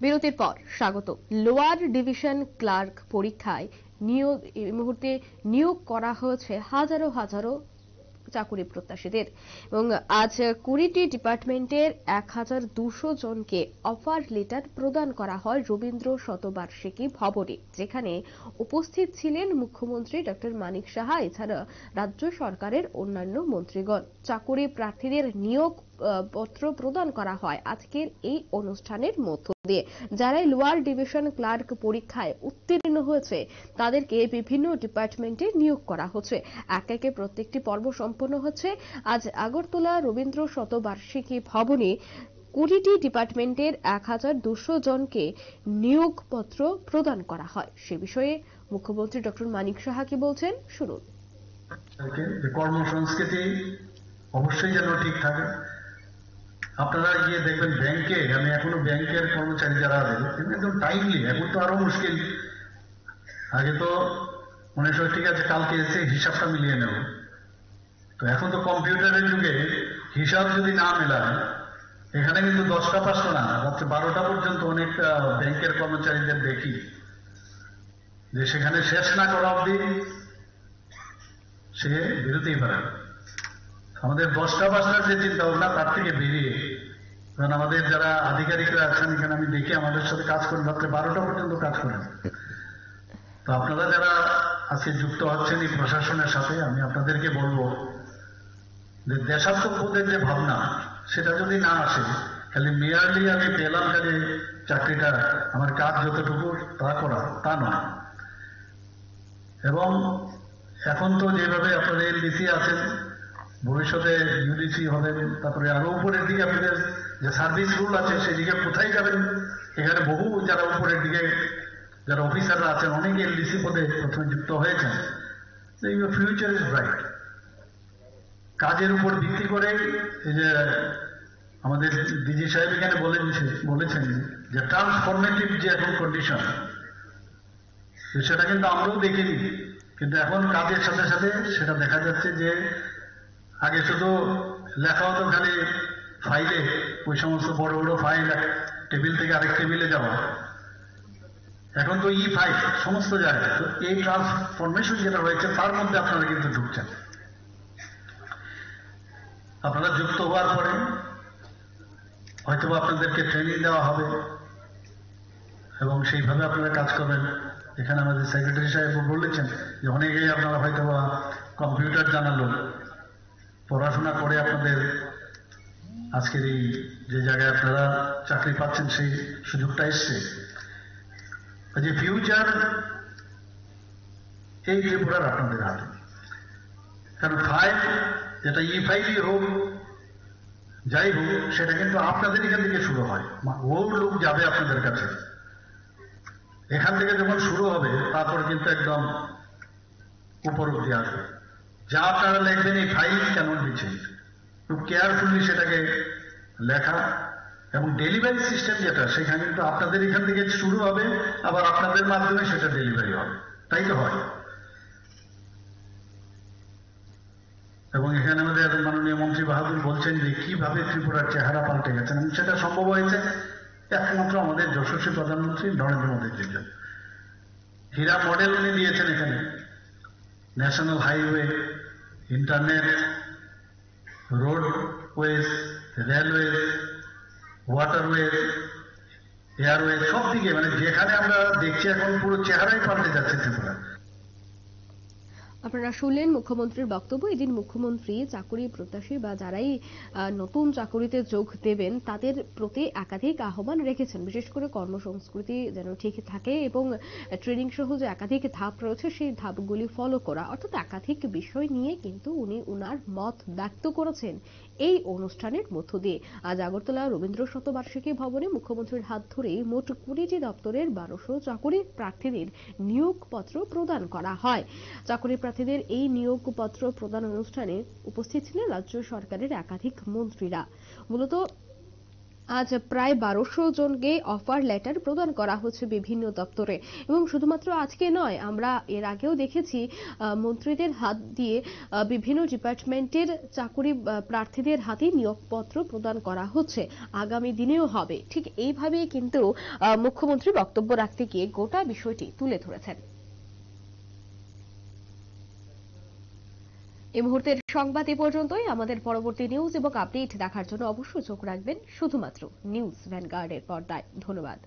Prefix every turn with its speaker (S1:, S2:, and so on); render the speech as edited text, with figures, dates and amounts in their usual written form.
S1: বিরতির পর স্বাগত। লোয়ার ডিভিশন ক্লার্ক পরীক্ষায় নিয়োগ এই মুহূর্তে নিয়োগ করা হয়েছে হাজারো হাজারো চাকুরি প্রত্যাশীদের এবং আজ 20টি ডিপার্টমেন্টের 1200 জনকে অফার লেটার প্রদান করা হয় রবীন্দ্র শতবার্ষিকী ভবনে, যেখানে উপস্থিত ছিলেন মুখ্যমন্ত্রী ডক্টর মানিক সাহা, এছাড়া রাজ্য সরকারের অন্যান্য মন্ত্রীগণ। চাকুরি প্রার্থীদের নিয়োগ পত্র প্রদান করা হয় আজকের এই অনুষ্ঠানের মধ্য দিয়ে। যারাই লোয়ার ডিভিশন ক্লার্ক পরীক্ষায় উত্তীর্ণ হয়েছে তাদেরকে বিভিন্ন ডিপার্টমেন্টে নিয়োগ করা হচ্ছে। একে একে প্রত্যেকটি পর্ব সম্পন্ন হচ্ছে। আজ আগরতলা রবীন্দ্র শতবার্ষিকী ভবনে 20টি ডিপার্টমেন্টের 1200 জনকে নিয়োগপত্র প্রদান করা হয়। সে বিষয়ে মুখ্যমন্ত্রী ডক্টর মানিক সাহা কি বলছেন শুনুন।
S2: কর্মসংস্কৃতি অবশ্যই যেন ঠিক থাকে। আপনারা গিয়ে দেখবেন ব্যাংকে, আমি এখনো ব্যাংকের কর্মচারী যারা আছে একদম টাইমলি, এখন তো আরো মুশকিল। আগে তো মনে হয় ঠিক আছে কালকে এসে হিসাবটা মিলিয়ে নেব, তো এখন তো কম্পিউটারের যুগে হিসাব যদি না মেলায়, এখানে কিন্তু 10টা 5টা না, রাত্রে 12টা পর্যন্ত অনেক ব্যাংকের কর্মচারীদের দেখি যে সেখানে শেষ না করা অবধি সে বেরোতেই পারে। আমাদের 10টা 5টার যে চিন্তা ভাবনা তার থেকে বেরিয়ে, কারণ আমাদের যারা আধিকারিকরা আছেন এখানে আমি দেখি আমাদের সাথে কাজ করেন, রাত্রে 12টা পর্যন্ত কাজ করেন। তো আপনারা যারা আজকে যুক্ত হচ্ছেন এই প্রশাসনের সাথে, আমি আপনাদেরকে বলবো যে দেশাত্মবোধের যে ভাবনা সেটা যদি না আসে, খালি মেয়ারলি আমি পেলাম খালি চাকরিটা, আমার কাজ যতটুকু তা করা, তা নয়। এবং এখন তো যেভাবে আপনারা এলডিসি আছেন, ভবিষ্যতে ইউডিসি হবেন, তারপরে আরো উপরের দিকে আপনাদের যে সার্ভিস রুল আছে সেদিকে কোথায় যাবেন। এখানে বহু যারা উপরের দিকে যারা অফিসাররা আছেন অনেকে এলডিসি পদে প্রথমে যুক্ত হয়েছেন। Future is bright. কাজের উপর ভিত্তি করে এই যে আমাদের ডিজি সাহেব এখানে বলেছেন যে ট্রান্সফরমেটিভ যে এখন কন্ডিশন, সেটা কিন্তু আমরাও দেখিনি, কিন্তু এখন কাজের সাথে সাথে সেটা দেখা যাচ্ছে যে আগে শুধু লেখা হতো খালি ফাইলে, ওই সমস্ত বড় বড় ফাইল টেবিল থেকে আরেক টেবিলে যাওয়া, এখন তো ই ফাইল সমস্ত জায়গায়। তো এই ট্রান্সফরমেশন যেটা রয়েছে তার মধ্যে আপনারা কিন্তু ঢুকছেন। আপনারা যুক্ত হওয়ার পরে হয়তো আপনাদেরকে ট্রেনিং দেওয়া হবে এবং সেইভাবে আপনারা কাজ করবেন। এখানে আমাদের সেক্রেটারি সাহেব বলেছেন যে অনেকেই আপনারা হয়তো কম্পিউটার জানালো, পড়াশোনা করে আপনাদের আজকের এই যে জায়গায় আপনারা চাকরি পাচ্ছেন সেই সুযোগটা এসছে। যে ফিউচার এই ত্রিপুরার আপনাদের হাতে, কারণ ফাইল যেটা ই ফাইলই হোক যাই হোক সেটা কিন্তু আপনাদের এখান থেকে শুরু হয়, ও লোক যাবে আপনাদের কাছে। এখান থেকে যখন শুরু হবে তারপর কিন্তু একদম উপর অব্দি আসবে। যা আপনারা লিখবেন এই ফাইল কেন দিচ্ছেন, খুব কেয়ারফুলি সেটাকে লেখা এবং ডেলিভারি সিস্টেম যেটা সেখানে কিন্তু আপনাদের এখান থেকে শুরু হবে, আবার আপনাদের মাধ্যমে সেটা ডেলিভারি হবে, তাই তো হয়। এবং এখানে আমাদের মাননীয় মন্ত্রী বাহাদুর বলছেন যে কিভাবে ত্রিপুরার চেহারা পাল্টে গেছেন, এবং সেটা সম্ভব হয়েছে একমাত্র আমাদের যশস্বী প্রধানমন্ত্রী নরেন্দ্র মোদীর জন্য। হীরা মডেল উনি দিয়েছেন এখানে, national highway, internet, roadways, railways, waterways, Airways, সব দিকে মানে যেখানে আমরা দেখছি এখন পুরো চেহারাই পাল্টে যাচ্ছে ত্রিপুরা।
S1: আপনারা শুনলেন মুখ্যমন্ত্রীর বক্তব্য। এদিন মুখ্যমন্ত্রী চাকরি প্রত্যাশী বা যারাই নতুন চাকরিতে যোগ দেবেন তাদের প্রতি একাধিক আহ্বান রেখেছেন, বিশেষ করে কর্মসংস্কৃতি যেন ঠিক থাকে এবং ট্রেনিং সহ যে একাধিক ধাপ রয়েছে সেই ধাপগুলি ফলো করা, অর্থাৎ একাধিক বিষয় নিয়ে কিন্তু উনি উনার মত ব্যক্ত করেছেন এই অনুষ্ঠানের মধ্য দিয়ে। আজ আগরতলা রবীন্দ্র শতবার্ষিকী ভবনে মুখ্যমন্ত্রীর হাত ধরে মোট 20টি দপ্তরের 1200 চাকরি প্রার্থীদের নিয়োগপত্র প্রদান করা হয়। চাকরি প্রার্থীদের এই নিয়োগপত্র প্রদান অনুষ্ঠানে উপস্থিত ছিলেন রাজ্য সরকারের একাধিক মন্ত্রীরা। মূলত আজ প্রায় 1200 জনকে অফার লেটার প্রদান করা হচ্ছে বিভিন্ন দপ্তরে এবং শুধুমাত্র আজকে নয়, আমরা এর আগেও দেখেছি মন্ত্রীদের হাত দিয়ে বিভিন্ন ডিপার্টমেন্টের চাকুরি প্রার্থীদের হাতে নিয়োগপত্র প্রদান করা হচ্ছে, আগামী দিনেও হবে। ঠিক এইভাবেই কিন্তু মুখ্যমন্ত্রী বক্তব্য রাখতে গিয়ে গোটা বিষয়টি তুলে ধরেছেন। এই মুহূর্তের সংবাদ এ পর্যন্তই। আমাদের পরবর্তী নিউজ এবং আপডেট দেখার জন্য অবশ্যই চোখ রাখবেন শুধুমাত্র নিউজ ভ্যানগার্ডের পর্দায়। ধন্যবাদ।